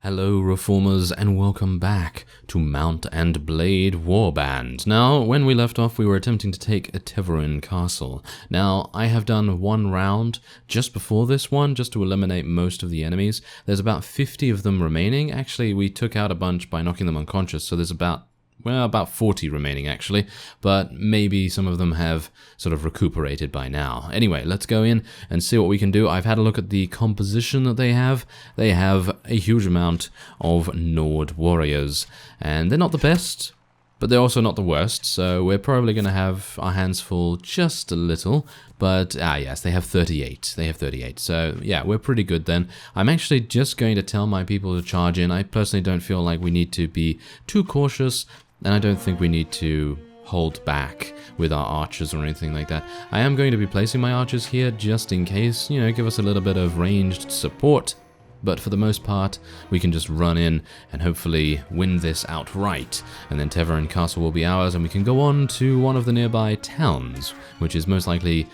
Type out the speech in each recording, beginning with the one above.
Hello Reformers and welcome back to Mount and Blade Warband. Now, when we left off we were attempting to take Teverin Castle. Now, I have done one round just before this one, just to eliminate most of the enemies. There's about 50 of them remaining. Actually, we took out a bunch by knocking them unconscious, so there's about 40 remaining actually, but maybe some of them have sort of recuperated by now. Anyway, let's go in and see what we can do. I've had a look at the composition that they have. They have a huge amount of Nord warriors, and they're not the best, but they're also not the worst, so we're probably going to have our hands full just a little. But, yes, they have 38. They have 38. So, yeah, we're pretty good then. I'm actually just going to tell my people to charge in. I personally don't feel like we need to be too cautious, and I don't think we need to hold back with our archers or anything like that. I am going to be placing my archers here just in case, you know, give us a little bit of ranged support. But for the most part, we can just run in and hopefully win this outright. And then Teverin Castle will be ours, and we can go on to one of the nearby towns, which is most likely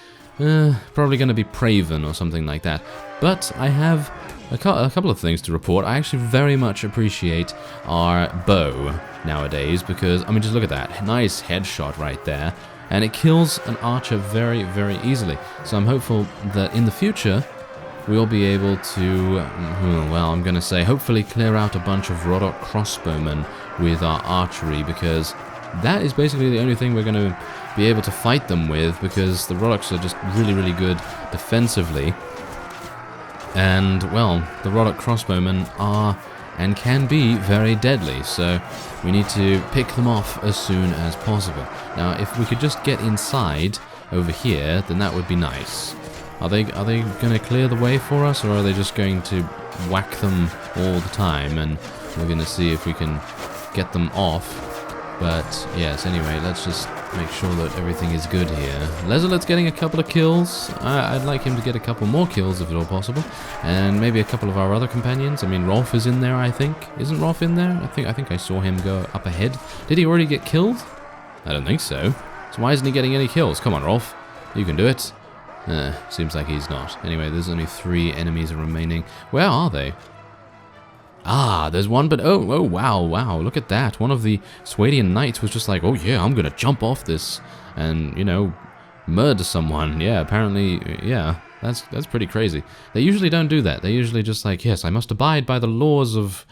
probably going to be Praven or something like that. But I have a couple of things to report. I actually very much appreciate our bow nowadays because, I mean, just look at that. Nice headshot right there. And it kills an archer very, very easily. So I'm hopeful that in the future, we'll be able to, well, I'm going to say, hopefully clear out a bunch of Rodok crossbowmen with our archery, because that is basically the only thing we're going to be able to fight them with, because the Rodoks are just really, really good defensively. And, well, the Rodok crossbowmen are and can be very deadly, so we need to pick them off as soon as possible. Now, if we could just get inside over here, then that would be nice. Are they going to clear the way for us, or are they just going to whack them all the time? And we're going to see if we can get them off. But yes, anyway, let's just make sure that everything is good here. Lezelet's getting a couple of kills. I'd like him to get a couple more kills if at all possible, and maybe a couple of our other companions. I mean, Rolf is in there, I think. Isn't Rolf in there? I think I saw him go up ahead. Did he already get killed? I don't think so. So why isn't he getting any kills? Come on, Rolf. You can do it. Seems like he's not. Anyway, there's only 3 enemies remaining. Where are they? Ah, there's one, but oh, wow, look at that. One of the Swadian knights was just like, oh yeah, I'm gonna jump off this and, you know, murder someone. Yeah, apparently, yeah, that's pretty crazy. They usually don't do that. They're usually just like, yes, I must abide by the laws of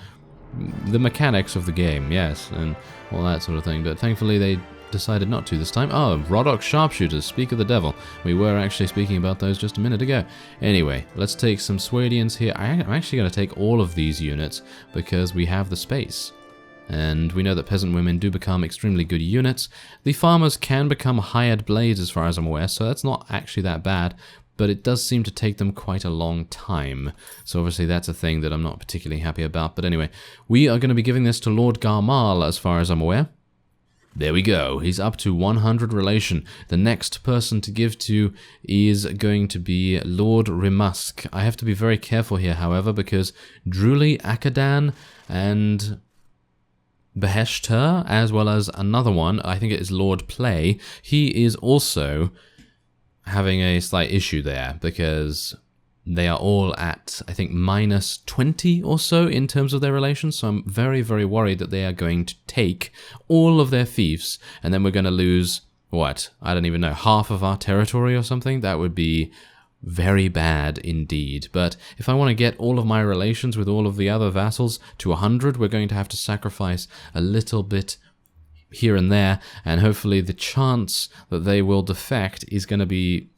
the mechanics of the game, yes, and all that sort of thing. But thankfully they decided not to this time. Oh, Rodok sharpshooters, speak of the devil. We were actually speaking about those just a minute ago. Anyway, let's take some Swadians here. I'm actually going to take all of these units because we have the space. And we know that peasant women do become extremely good units. The farmers can become hired blades as far as I'm aware, so that's not actually that bad. But it does seem to take them quite a long time. So obviously that's a thing that I'm not particularly happy about. But anyway, we are going to be giving this to Lord Garmal as far as I'm aware. There we go. He's up to 100 relation. The next person to give to is going to be Lord Rimusk. I have to be very careful here, however, because Druli Akadan and Beheshter, as well as another one, I think it is Lord Play, he is also having a slight issue there, because they are all at, I think, minus 20 or so in terms of their relations, so I'm very, very worried that they are going to take all of their fiefs, and then we're going to lose, what, I don't even know, half of our territory or something? That would be very bad indeed. But if I want to get all of my relations with all of the other vassals to 100, we're going to have to sacrifice a little bit here and there, and hopefully the chance that they will defect is going to be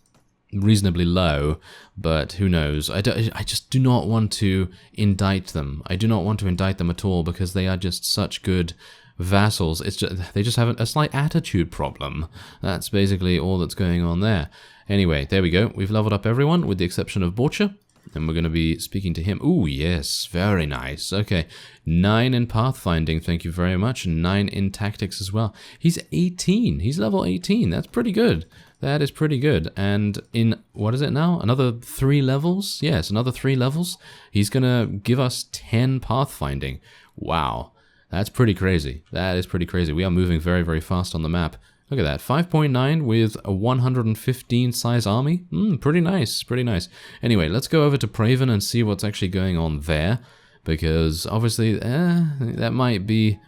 reasonably low, but who knows. I just do not want to indict them. I do not want to indict them at all, because they are just such good vassals. It's just, they just have a slight attitude problem. That's basically all that's going on there. Anyway, there we go. We've leveled up everyone with the exception of Borcha, and we're going to be speaking to him. Ooh, yes, very nice. Okay, 9 in pathfinding, thank you very much. 9 in tactics as well. He's 18. He's level 18. That's pretty good. That is pretty good. And in, what is it now? Another 3 levels? Yes, another 3 levels. He's going to give us 10 pathfinding. Wow, that's pretty crazy. That is pretty crazy. We are moving very, very fast on the map. Look at that, 5.9 with a 115 size army. Pretty nice, pretty nice. Anyway, let's go over to Praven and see what's actually going on there. because obviously, that might be...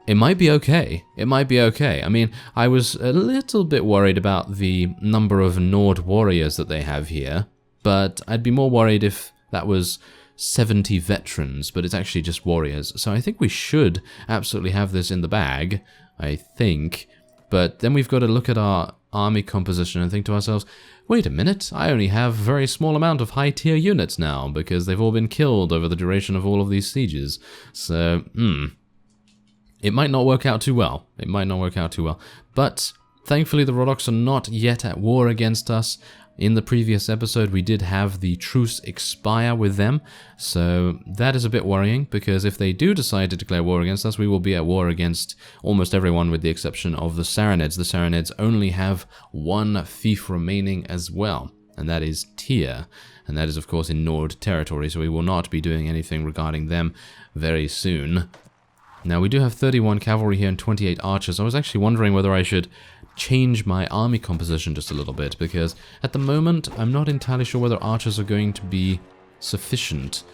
It might be okay. It might be okay. I mean, I was a little bit worried about the number of Nord warriors that they have here, but I'd be more worried if that was 70 veterans, but it's actually just warriors. So I think we should absolutely have this in the bag, I think. But then we've got to look at our army composition and think to ourselves, wait a minute, I only have a very small amount of high-tier units now, because they've all been killed over the duration of all of these sieges. So, it might not work out too well. It might not work out too well. But thankfully the Rhodoks are not yet at war against us. In the previous episode we did have the truce expire with them, so that is a bit worrying, because if they do decide to declare war against us, we will be at war against almost everyone with the exception of the Sarranids. The Sarranids only have one fief remaining as well, and that is Tyr, and that is of course in Nord territory, so we will not be doing anything regarding them very soon. Now we do have 31 cavalry here and 28 archers. I was actually wondering whether I should change my army composition just a little bit, because at the moment I'm not entirely sure whether archers are going to be sufficient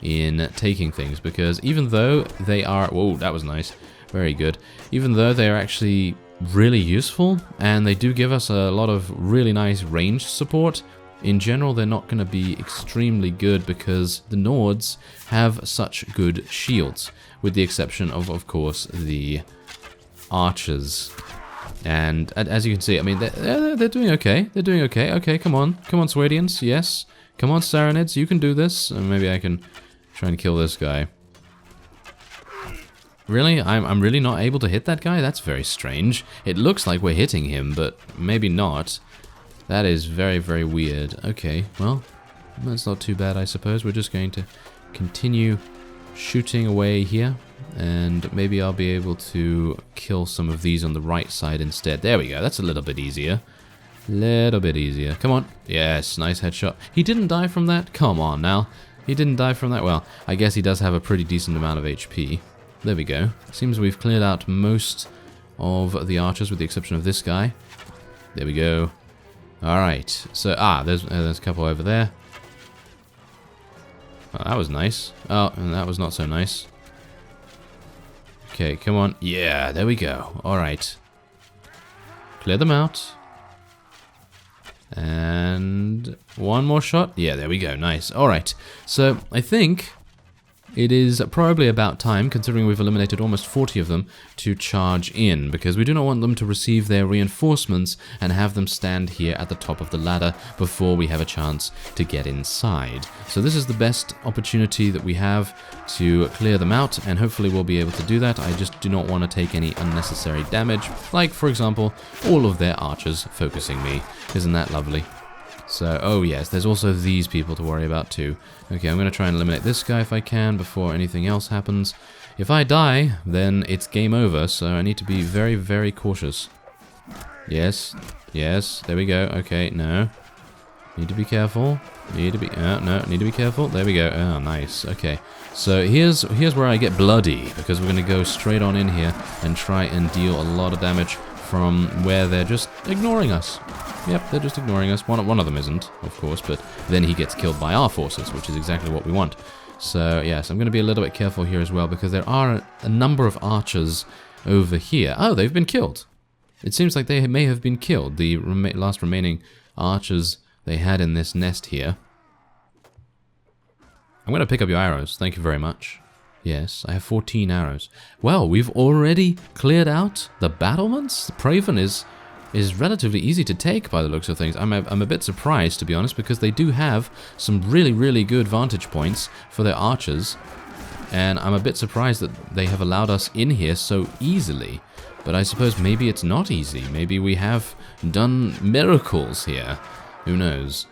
in taking things, because even though they are... Whoa, that was nice. Very good. Even though they are actually really useful, and they do give us a lot of really nice range support, in general they're not going to be extremely good, because the Nords have such good shields, with the exception of course, the archers. And as you can see, I mean, they're doing okay. They're doing okay. Okay, come on. Come on, Swadians. Yes. Come on, Sarranids. You can do this. And maybe I can try and kill this guy. Really? I'm really not able to hit that guy? That's very strange. It looks like we're hitting him, but maybe not. That is very, very weird. Okay, well, that's not too bad, I suppose. We're just going to continue shooting away here. And maybe I'll be able to kill some of these on the right side instead. There we go. That's a little bit easier. Little bit easier. Come on. Yes, nice headshot. He didn't die from that? Come on now. He didn't die from that? Well, I guess he does have a pretty decent amount of HP. There we go. Seems we've cleared out most of the archers with the exception of this guy. There we go. Alright. So, there's a couple over there. Oh, that was nice. Oh, and that was not so nice. Okay, come on. Yeah, there we go. Alright. Clear them out. And one more shot. Yeah, there we go. Nice. Alright. So, I think it is probably about time, considering we've eliminated almost 40 of them, to charge in, because we do not want them to receive their reinforcements and have them stand here at the top of the ladder before we have a chance to get inside. So this is the best opportunity that we have to clear them out, and hopefully we'll be able to do that. I just do not want to take any unnecessary damage, like, for example, all of their archers focusing me. Isn't that lovely? So, oh yes, there's also these people to worry about too. Okay, I'm going to try and eliminate this guy if I can before anything else happens. If I die, then it's game over, so I need to be very, very cautious. Yes, yes, there we go. Okay, no. Need to be careful. Need to be, no, need to be careful. There we go. Oh, nice. Okay, so here's where I get bloody, because we're going to go straight on in here and try and deal a lot of damage from where they're just ignoring us. Yep, they're just ignoring us. One of them isn't, of course, but then he gets killed by our forces, which is exactly what we want. So, yes, I'm going to be a little bit careful here as well, because there are a number of archers over here. Oh, they've been killed. It seems like they may have been killed, the last remaining archers they had in this nest here. I'm going to pick up your arrows. Thank you very much. Yes, I have 14 arrows. Well, we've already cleared out the battlements. The Praven is relatively easy to take by the looks of things. I'm a bit surprised, to be honest, because they do have some really, really good vantage points for their archers. And I'm a bit surprised that they have allowed us in here so easily. But I suppose maybe it's not easy. Maybe we have done miracles here. Who knows?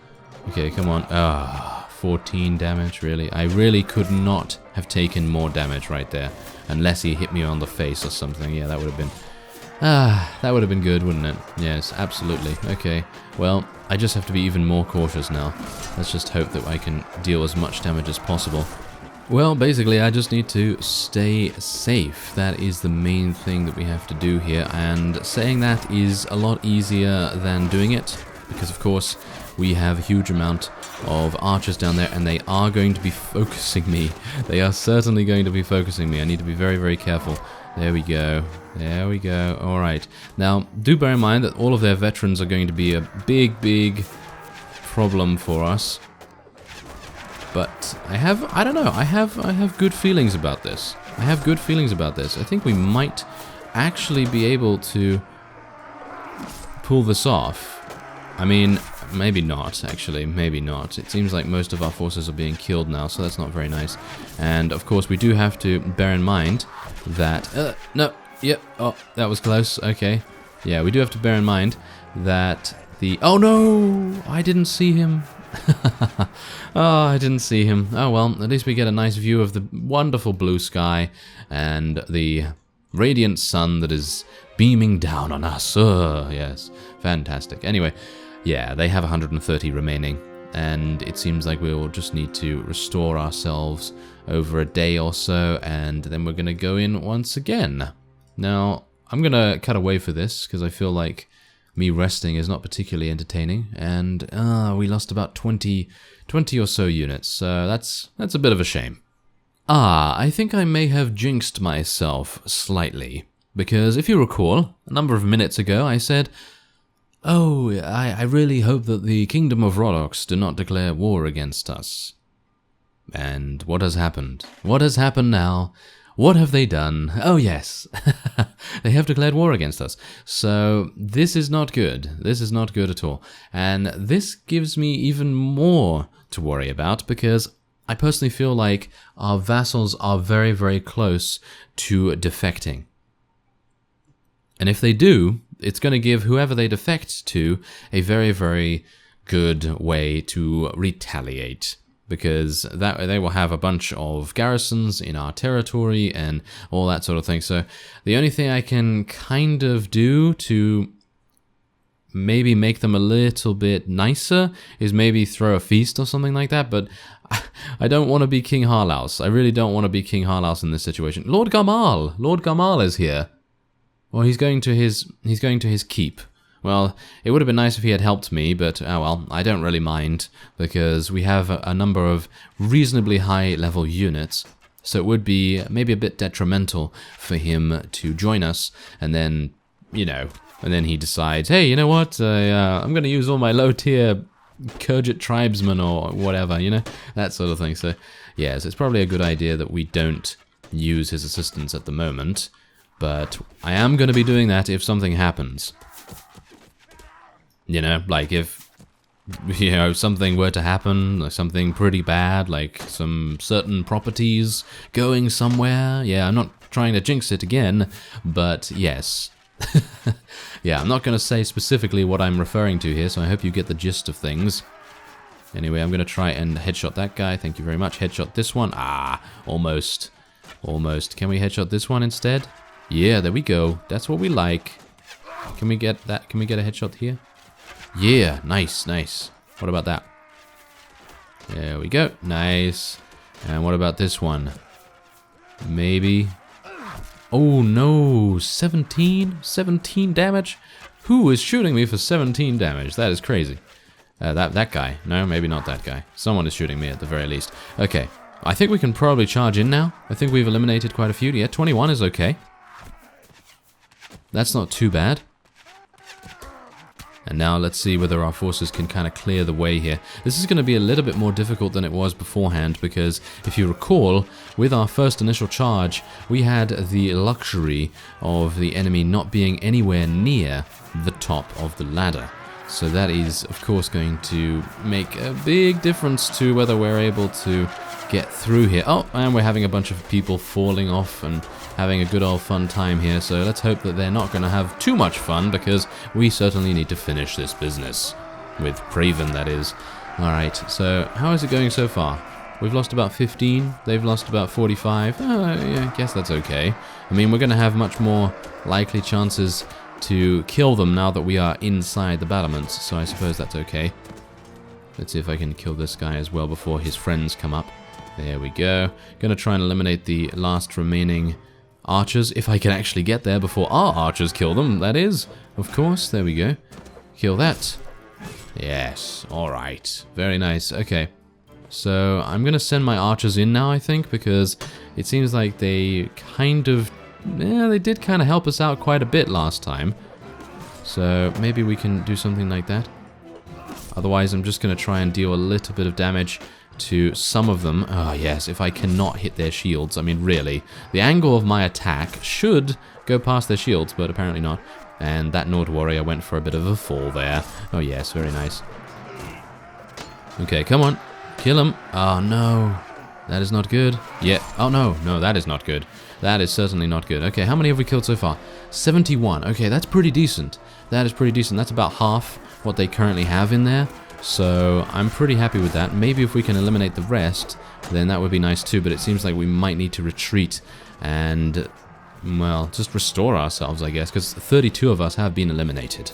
Okay, come on. 14 damage, really. I really could not have taken more damage right there. Unless he hit me on the face or something. Yeah, that would have been... that would have been good, wouldn't it? Yes, absolutely. Okay, well, I just have to be even more cautious now. Let's just hope that I can deal as much damage as possible. Well, basically, I just need to stay safe. That is the main thing that we have to do here, and saying that is a lot easier than doing it, because, of course, we have a huge amount of archers down there, and they are going to be focusing me. They are certainly going to be focusing me. I need to be very, very careful. There we go. There we go. Alright. Now, do bear in mind that all of their veterans are going to be a big, big problem for us. But I don't know, I have good feelings about this. I have good feelings about this. I think we might actually be able to pull this off. I mean, maybe not, actually. Maybe not. It seems like most of our forces are being killed now, so that's not very nice. And, of course, we do have to bear in mind that... no, yep, oh, that was close, okay. Yeah, we do have to bear in mind that the... Oh, no! I didn't see him. Oh, I didn't see him. Oh, well, at least we get a nice view of the wonderful blue sky and the radiant sun that is beaming down on us. Oh, yes, fantastic. Anyway, yeah, they have 130 remaining, and it seems like we will just need to restore ourselves over a day or so, and then we're going to go in once again. Now, I'm going to cut away for this, because I feel like me resting is not particularly entertaining, and we lost about 20 or so units, so that's a bit of a shame. I think I may have jinxed myself slightly, because if you recall, a number of minutes ago I said, oh, I really hope that the Kingdom of Rhodoks do not declare war against us. And what has happened? What has happened now? What have they done? Oh yes, they have declared war against us. So this is not good. This is not good at all. And this gives me even more to worry about, because I personally feel like our vassals are very, very close to defecting. And if they do, it's going to give whoever they defect to a very, very good way to retaliate. Because that they will have a bunch of garrisons in our territory and all that sort of thing. So the only thing I can kind of do to maybe make them a little bit nicer is maybe throw a feast or something like that. But I don't want to be King Harlaus. I really don't want to be King Harlaus in this situation. Lord Gamal is here. Well, he's going to his keep. Well, it would have been nice if he had helped me, but, oh well, I don't really mind, because we have a number of reasonably high-level units, so it would be maybe a bit detrimental for him to join us, and then, you know, and then he decides, hey, you know what, I'm going to use all my low-tier Kurgit tribesmen or whatever, you know, that sort of thing. So, yes, it's probably a good idea that we don't use his assistance at the moment, but I am going to be doing that if something happens. You know, like if, you know, something were to happen, like something pretty bad, like some certain properties going somewhere. Yeah, I'm not trying to jinx it again, but yes. Yeah, I'm not going to say specifically what I'm referring to here, so I hope you get the gist of things. Anyway, I'm going to try and headshot that guy. Thank you very much. Headshot this one. Almost. Almost. Can we headshot this one instead? Yeah, there we go. That's what we like. Can we get that? Can we get a headshot here? Yeah, nice, nice. What about that? There we go. Nice. And what about this one? Maybe. Oh no, 17 damage? Who is shooting me for 17 damage? That is crazy. That guy. No, maybe not that guy. Someone is shooting me at the very least. Okay, I think we can probably charge in now. I think we've eliminated quite a few. Yeah, 21 is okay. That's not too bad. And now let's see whether our forces can kind of clear the way here. This is going to be a little bit more difficult than it was beforehand, because if you recall, with our first initial charge, we had the luxury of the enemy not being anywhere near the top of the ladder. So that is, of course, going to make a big difference to whether we're able to get through here. Oh, and we're having a bunch of people falling off and having a good old fun time here, so let's hope that they're not going to have too much fun, because we certainly need to finish this business. With Praven, that is. Alright, so how is it going so far? We've lost about 15, they've lost about 45. Yeah, I guess that's okay. I mean, we're going to have much more likely chances to kill them now that we are inside the battlements, so I suppose that's okay. Let's see if I can kill this guy as well before his friends come up. There we go. Gonna try and eliminate the last remaining archers, if I can actually get there before our archers kill them, that is. Of course, there we go. Kill that. Yes, alright. Very nice. Okay. So, I'm gonna send my archers in now, I think, because it seems like they kind of... Yeah, they did kind of help us out quite a bit last time. So, maybe we can do something like that. Otherwise, I'm just gonna try and deal a little bit of damage to some of them. Oh, yes, if I cannot hit their shields. I mean, really. The angle of my attack should go past their shields, but apparently not. And that Nord warrior went for a bit of a fall there. Oh, yes, very nice. Okay, come on. Kill him. Oh, no. That is not good. Yeah. Oh, no. No, that is not good. That is certainly not good. Okay, how many have we killed so far? 71. Okay, that's pretty decent. That is pretty decent. That's about half what they currently have in there. So, I'm pretty happy with that. Maybe if we can eliminate the rest, then that would be nice too. But it seems like we might need to retreat and, well, just restore ourselves, I guess. Because 32 of us have been eliminated.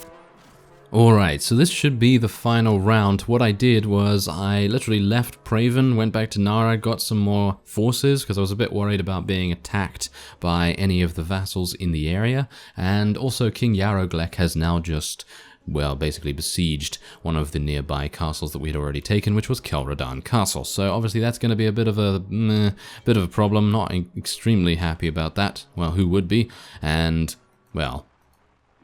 Alright, so this should be the final round. What I did was I literally left Praven, went back to Nara, got some more forces because I was a bit worried about being attacked by any of the vassals in the area. And also King Yaroglek has now just, well, basically besieged one of the nearby castles that we had already taken, which was Calradia Castle. So obviously that's going to be a bit of a problem. Not extremely happy about that. Well, who would be? And, well,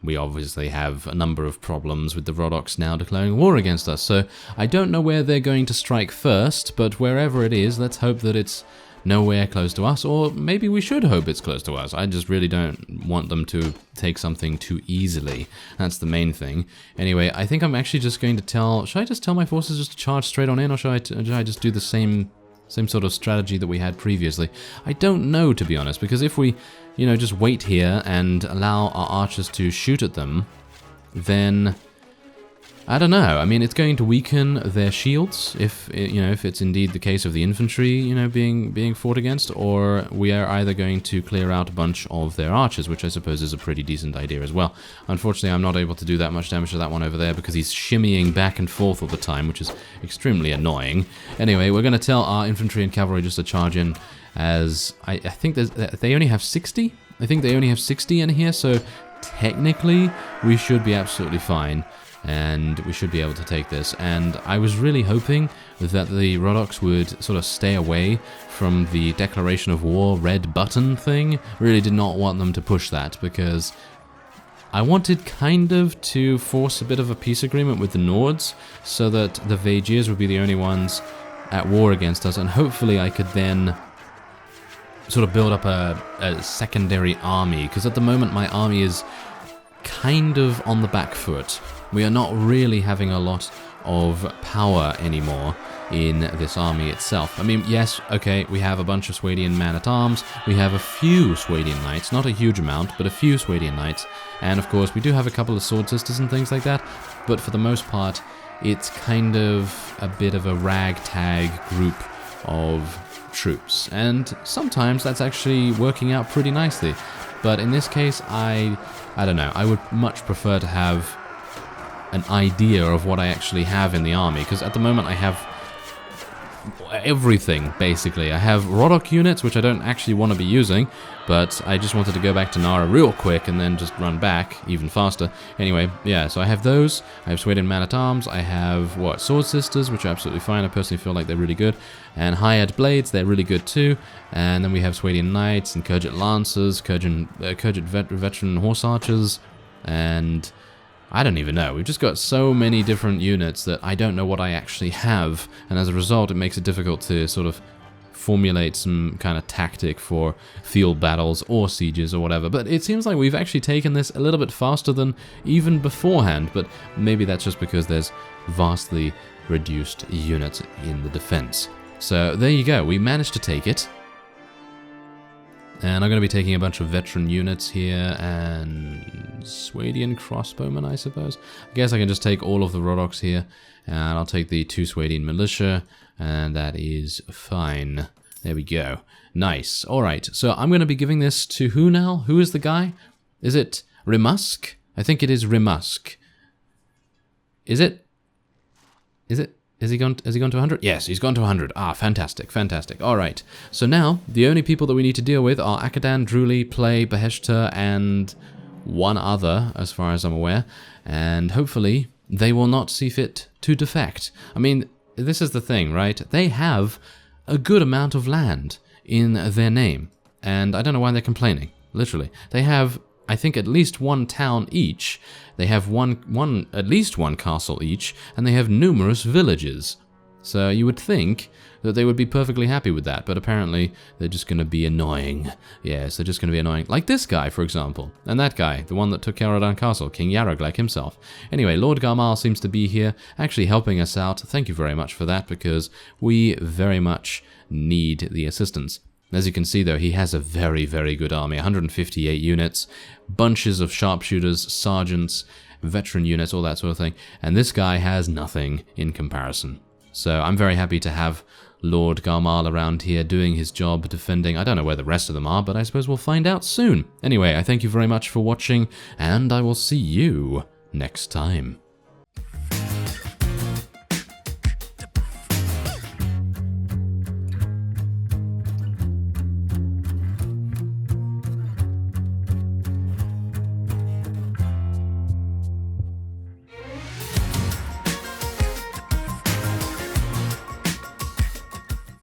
we obviously have a number of problems with the Rhodoks now declaring war against us, so I don't know where they're going to strike first, but wherever it is, let's hope that it's nowhere close to us, or maybe we should hope it's close to us. I just really don't want them to take something too easily. That's the main thing. Anyway, I think I'm actually just going to tell... Should I just tell my forces just to charge straight on in, or should I just do the same sort of strategy that we had previously? I don't know, to be honest, because if we, you know, just wait here and allow our archers to shoot at them, then I don't know. I mean, it's going to weaken their shields if, you know, if it's indeed the case of the infantry, you know, being fought against, or we are either going to clear out a bunch of their archers, which I suppose is a pretty decent idea as well. Unfortunately, I'm not able to do that much damage to that one over there because he's shimmying back and forth all the time, which is extremely annoying. Anyway, we're going to tell our infantry and cavalry just to charge in, as I think they only have 60? I think they only have 60 in here, so technically we should be absolutely fine. And we should be able to take this. And I was really hoping that the Rhodoks would sort of stay away from the declaration of war red button thing. Really did not want them to push that, because I wanted kind of to force a bit of a peace agreement with the Nords, so that the Vaegirs would be the only ones at war against us, and hopefully I could then sort of build up a secondary army, because at the moment my army is kind of on the back foot. We are not really having a lot of power anymore in this army itself. I mean, yes, okay, we have a bunch of Swadian man-at-arms, we have a few Swadian knights, not a huge amount, but a few Swadian knights, and of course we do have a couple of sword sisters and things like that, but for the most part, it's kind of a bit of a ragtag group of troops, and sometimes that's actually working out pretty nicely. But in this case, I don't know, I would much prefer to have an idea of what I actually have in the army, because at the moment I have everything, basically. I have Rhodok units, which I don't actually want to be using, but I just wanted to go back to Nara real quick and then just run back even faster. Anyway, yeah, so I have those, I have Swadian man-at-arms, I have, what, Sword Sisters, which are absolutely fine, I personally feel like they're really good, and Hired Blades, they're really good too, and then we have Swadian Knights, and Kurget Lancers, Kurget Veteran Horse Archers, and I don't even know. We've just got so many different units that I don't know what I actually have, and as a result it makes it difficult to sort of formulate some kind of tactic for field battles or sieges or whatever. But it seems like we've actually taken this a little bit faster than even beforehand, but maybe that's just because there's vastly reduced units in the defense. So there you go, we managed to take it. And I'm going to be taking a bunch of veteran units here, and Swadian crossbowmen, I suppose. I guess I can just take all of the Rhodoks here, and I'll take the 2 Swadian militia, and that is fine. There we go. Nice. Alright, so I'm going to be giving this to who now? Who is the guy? Is it Rimusk? I think it is Rimusk. Is it? Is it? Has he gone to 100? Yes, he's gone to 100. Ah, fantastic, fantastic. All right. So now, the only people that we need to deal with are Akadan, Druli, Play, Beheshta, and one other, as far as I'm aware. And hopefully, they will not see fit to defect. I mean, this is the thing, right? They have a good amount of land in their name, and I don't know why they're complaining, literally. They have, I think, at least one town each, they have at least one castle each, and they have numerous villages. So you would think that they would be perfectly happy with that, but apparently they're just going to be annoying. Yes, they're just going to be annoying. Like this guy, for example. And that guy, the one that took Caradon Castle, King Yaroglac himself. Anyway, Lord Garmal seems to be here, actually helping us out. Thank you very much for that, because we very much need the assistance. As you can see, though, he has a very, very good army. 158 units, bunches of sharpshooters, sergeants, veteran units, all that sort of thing. And this guy has nothing in comparison. So I'm very happy to have Lord Garmal around here doing his job, defending. I don't know where the rest of them are, but I suppose we'll find out soon. Anyway, I thank you very much for watching, and I will see you next time.